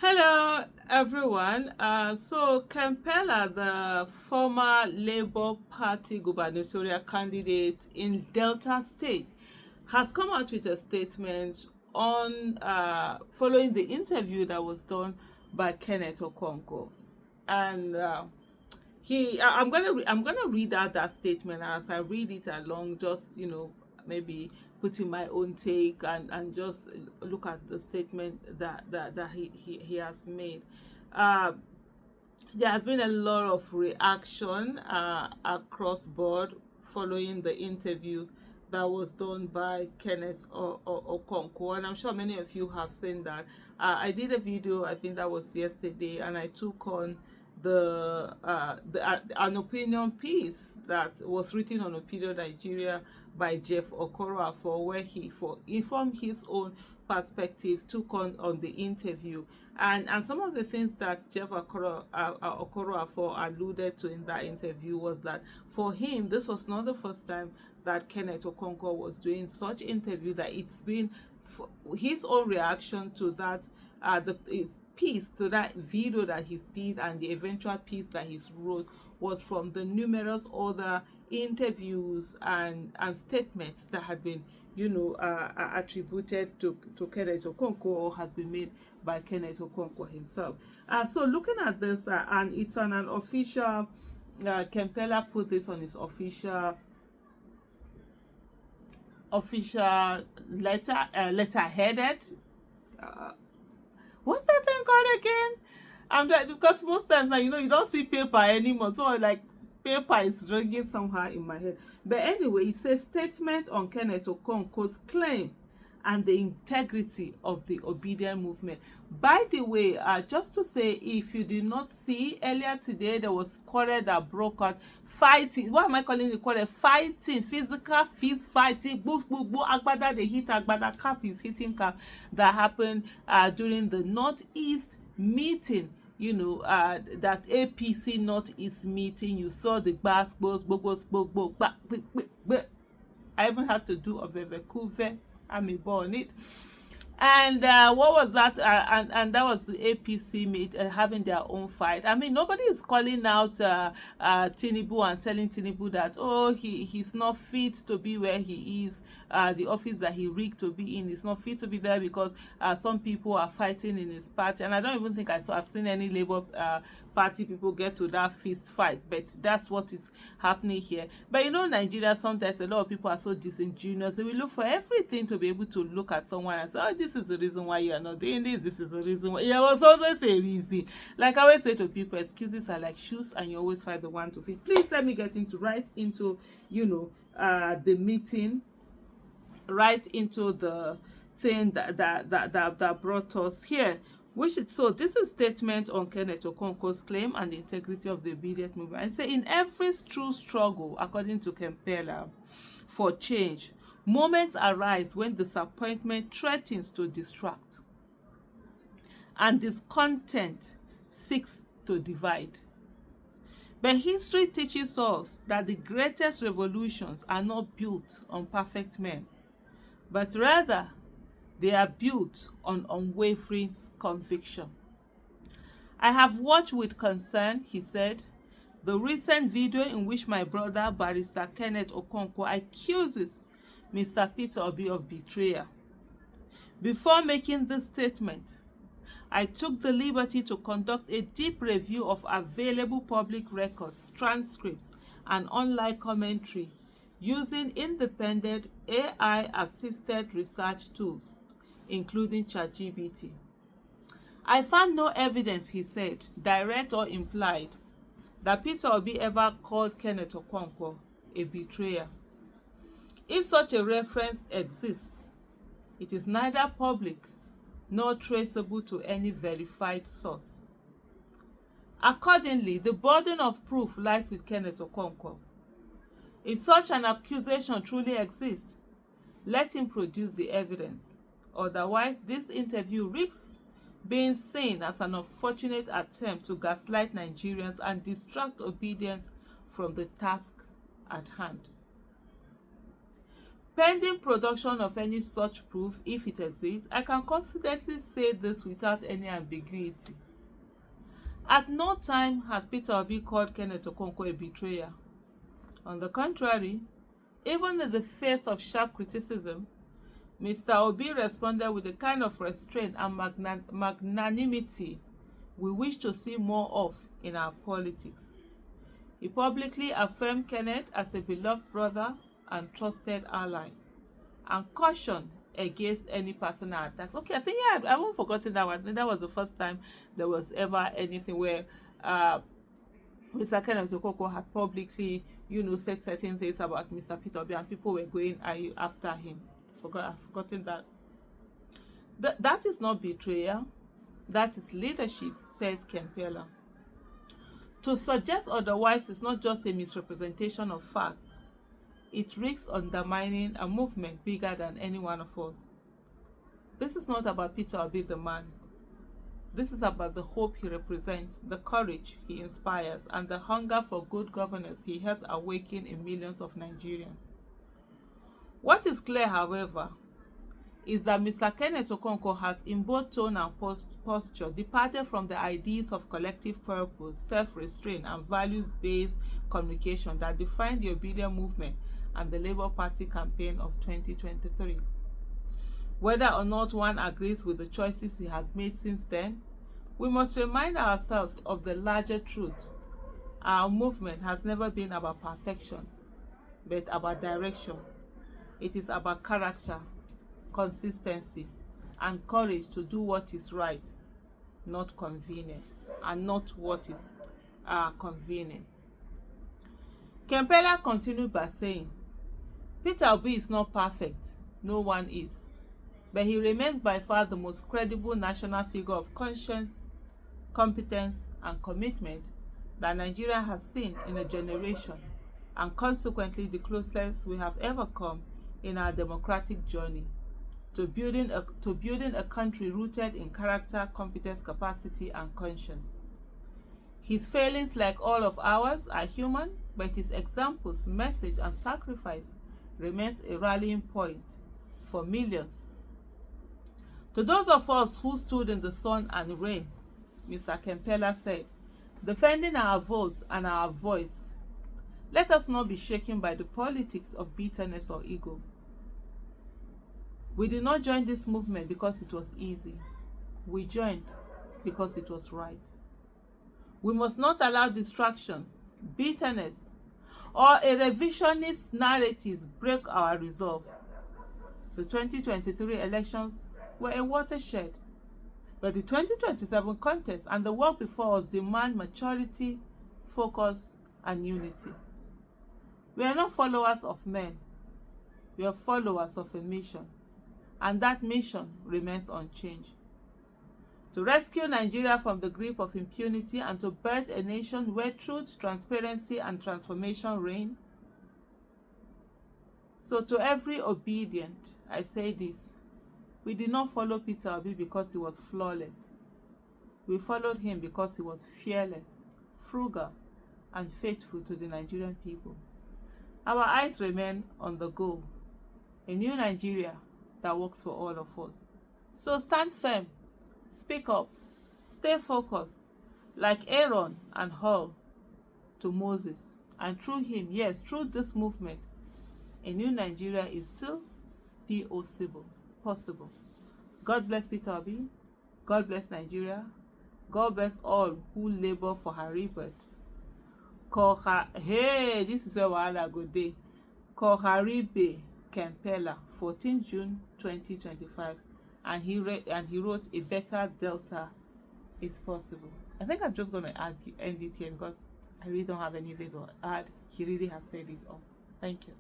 Hello, everyone. Pela, the former Labour Party gubernatorial candidate in Delta State, has come out with a statement on following the interview that was done by Kenneth Okonkwo, and I'm gonna read out that statement. And as I read it along, just maybe put in my own take and just look at the statement that he has made. uh there has been a lot of reaction across board following the interview that was done by Kenneth Okonkwo, and I'm sure many of you have seen that. I did a video, I think that was yesterday, and I took on an opinion piece that was written on Opinion Nigeria by Jeff Okoroafo, where he from his own perspective took on the interview, and some of the things that Jeff Okoroafo alluded to in that interview was that for him this was not the first time that Kenneth Okonkwo was doing such interview, that it's been his own reaction to that, his piece to that video that he did, and the eventual piece that he wrote was from the numerous other interviews and statements that had been attributed to Kenneth Okonkwo, or has been made by Kenneth Okonkwo himself. So looking at this, and it's on an official, Pela put this on his official letter headed. What's that thing called again? Because most times now, you don't see paper anymore, so like paper is ringing somehow in my head. But anyway, it says statement on Kenneth Okonkwo's claim and the integrity of the obedient movement. By the way, just to say, if you did not see earlier today, there was quarrel that broke out, fighting. What am I calling it? Quarrel? Fighting, physical fist fighting. Boof, boof, boof. Agbada, they hit Agbada. Cap is hitting cap. That happened during the Northeast meeting. That APC Northeast meeting. You saw the bas, I even had to do a vevekuve. I'm a born it. And what was that? And that was the APC having their own fight. I mean, nobody is calling out Tinubu and telling Tinubu that, oh, he's not fit to be where he is. The office that he rigged to be in is not fit to be there because some people are fighting in his party. And I don't even think I've seen any Labour Party people get to that fist fight. But that's what is happening here. But Nigeria, sometimes a lot of people are so disingenuous. They will look for everything to be able to look at someone and say, oh, this is the reason why you are not doing this. This is the reason why. Yeah, was always a reason. Like I always say to people, excuses are like shoes, and you always find the one to fit. Please let me get right into the meeting, right into the thing that brought us here. So this is statement on Kenneth Okonkwo's claim and the integrity of the obedient movement. And say, in every true struggle, according to Pela, for change, moments arise when disappointment threatens to distract and discontent seeks to divide. But history teaches us that the greatest revolutions are not built on perfect men, but rather they are built on unwavering conviction. I have watched with concern, he said, the recent video in which my brother, Barrister Kenneth Okonkwo, accuses Mr. Peter Obi of betrayal. Before making this statement, I took the liberty to conduct a deep review of available public records, transcripts, and online commentary using independent AI-assisted research tools, including ChatGPT. I found no evidence, he said, direct or implied, that Peter Obi ever called Kenneth Okonkwo a betrayer. If such a reference exists, it is neither public nor traceable to any verified source. Accordingly, the burden of proof lies with Kenneth Okonkwo. If such an accusation truly exists, let him produce the evidence. Otherwise, this interview risks being seen as an unfortunate attempt to gaslight Nigerians and distract obedience from the task at hand. Pending production of any such proof, if it exists, I can confidently say this without any ambiguity. At no time has Peter Obi called Kenneth Okonkwo a betrayer. On the contrary, even in the face of sharp criticism, Mr. Obi responded with the kind of restraint and magnanimity we wish to see more of in our politics. He publicly affirmed Kenneth as a beloved brother and trusted ally, and cautioned against any personal attacks. Okay, I think I haven't forgotten that one. I think that was the first time there was ever anything where Mr. Kenneth Okonkwo had publicly, said certain things about Mr. Peter Obi, and people were going after him. I've forgotten that. That is not betrayal. That is leadership, says Pela. To suggest otherwise is not just a misrepresentation of facts. It risks undermining a movement bigger than any one of us. This is not about Peter Obi the man. This is about the hope he represents, the courage he inspires, and the hunger for good governance he helped awaken in millions of Nigerians. What is clear, however, is that Mr. Kenneth Okonkwo has, in both tone and posture, departed from the ideas of collective purpose, self-restraint, and values-based communication that defined the Obedient movement and the Labour Party campaign of 2023. Whether or not one agrees with the choices he had made since then, we must remind ourselves of the larger truth. Our movement has never been about perfection, but about direction. It is about character, consistency, and courage to do what is right, not convenient, and not what is convenient. Pela continued by saying, Peter Obi is not perfect, no one is, but he remains by far the most credible national figure of conscience, competence, and commitment that Nigeria has seen in a generation, and consequently the closest we have ever come in our democratic journey to building a country rooted in character, competence, capacity, and conscience. His failings, like all of ours, are human, but his examples, message, and sacrifice remains a rallying point for millions. To those of us who stood in the sun and rain, Mr. Pela said, defending our votes and our voice, let us not be shaken by the politics of bitterness or ego. We did not join this movement because it was easy. We joined because it was right. We must not allow distractions, bitterness, or a revisionist narratives break our resolve. The 2023 elections were a watershed, but the 2027 contest and the work before us demand maturity, focus, and unity. We are not followers of men. We are followers of a mission, and that mission remains unchanged. To rescue Nigeria from the grip of impunity and to birth a nation where truth, transparency, and transformation reign. So to every obedient, I say this: we did not follow Peter Obi because he was flawless. We followed him because he was fearless, frugal, and faithful to the Nigerian people. Our eyes remain on the goal, a new Nigeria that works for all of us. So stand firm, speak up, stay focused, like Aaron and Hur to Moses. And through him, yes, through this movement, a new Nigeria is still possible. God bless Peter Obi. God bless Nigeria. God bless all who labor for her rebirth. Hey, this is where wahala go dey. Koharibe Pela, 14 June 2025, and he wrote, a better Delta is possible. I think I'm just going to end it here because I really don't have anything to add. He really has said it all. Thank you.